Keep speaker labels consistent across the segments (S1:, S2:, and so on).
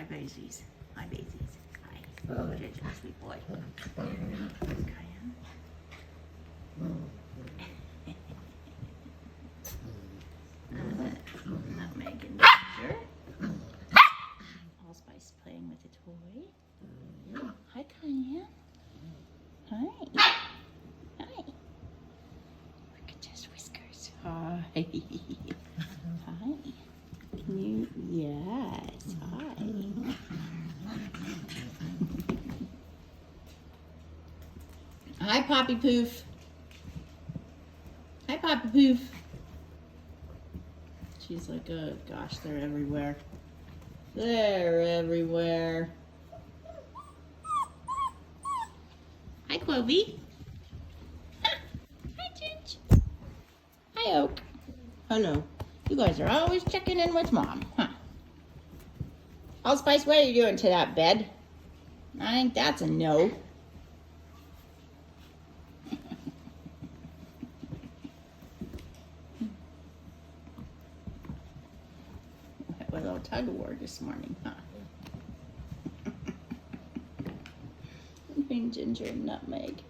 S1: Hi, Bazies. Hi, Bazies. Hi. Ginger, sweet boy. Cayenne. Nutmeg and ginger. Allspice playing with a toy. Hi, Cayenne. Hi. Hi. Look at just whiskers. Hi. Hi. Can you? Yes. Hi. Hi, Poppy Poof. Hi, Poppy Poof. She's like, oh gosh, they're everywhere. They're everywhere. Hi, Clovey. Hi, Ginge. Hi, Oak. Hello. You guys are always checking in with Mom, huh? Allspice, what are you doing to that bed? I think that's a no. A little tug of war this morning, huh? Between ginger and nutmeg.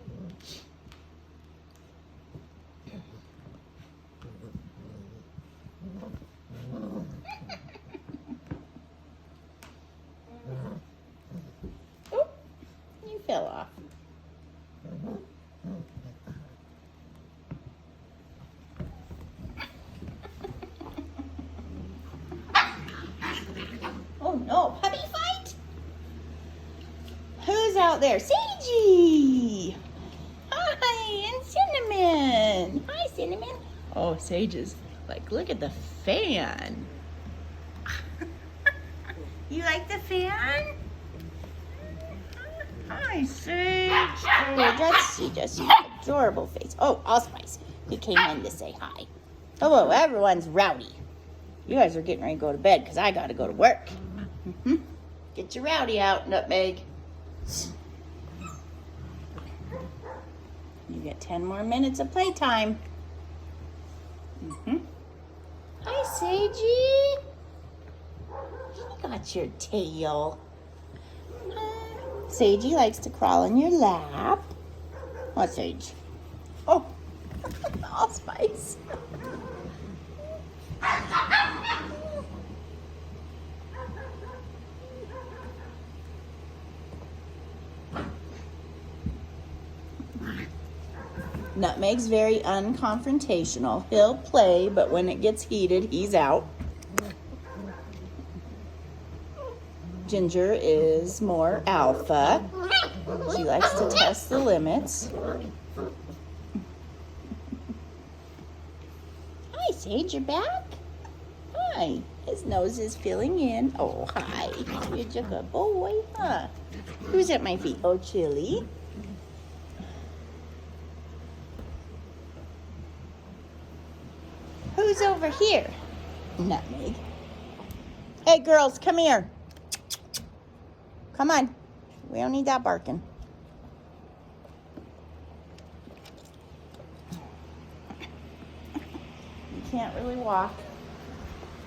S1: Oh, you fell off. Oh no, puppy fight? Who's out there? Sagey! Hi, and Cinnamon! Hi, Cinnamon! Oh, Sage is like, look at the fan! You like the fan? Hi, Sage! Oh, that's just adorable face. Oh, Allspice, he came in to say hi. Hello, everyone's rowdy. You guys are getting ready to go to bed because I got to go to work. Get your rowdy out, Nutmeg. You get 10 more minutes of playtime. Hi, Sagey. You got your tail. Sagey likes to crawl in your lap. What, Sage? Oh, Allspice. Nutmeg's very unconfrontational. He'll play, but when it gets heated, he's out. Ginger is more alpha. She likes to test the limits. Hi, Sage, you're back? Hi. His nose is filling in. Oh, hi. You're just a boy, huh? Who's at my feet? Oh, Chili. Who's over here? Nutmeg. Hey, girls, come here. Come on. We don't need that barking. You can't really walk.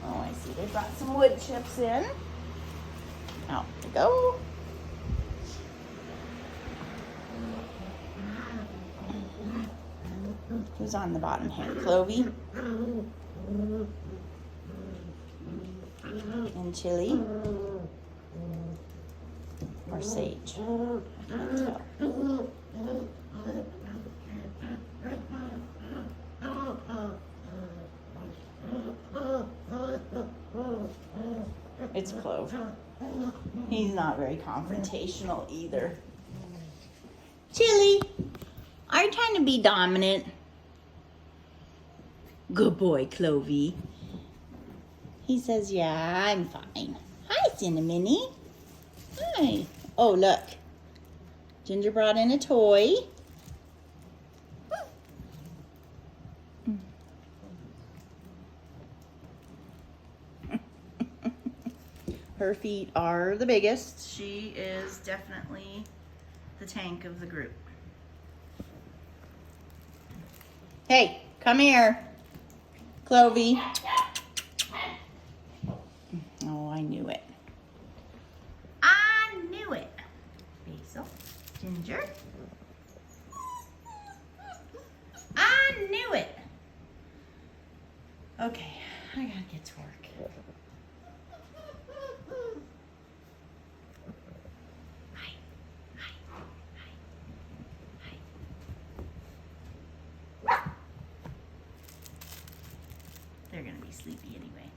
S1: Oh, I see. They brought some wood chips in. Out we go. Who's on the bottom here? Clovey? And Chili? Or Sage? I can't tell. It's Clove. He's not very confrontational either. Chili, are you trying to be dominant? Good boy, Clovey. He says, yeah, I'm fine. Hi, Cinnamony. Hi. Oh, look. Ginger brought in a toy. Her feet are the biggest. She is definitely the tank of the group. Hey, come here, Clovey. Oh, I knew it. Ginger. I knew it. Okay, I gotta get to work. Hi. Hi. Hi. Hi. They're gonna be sleepy anyway.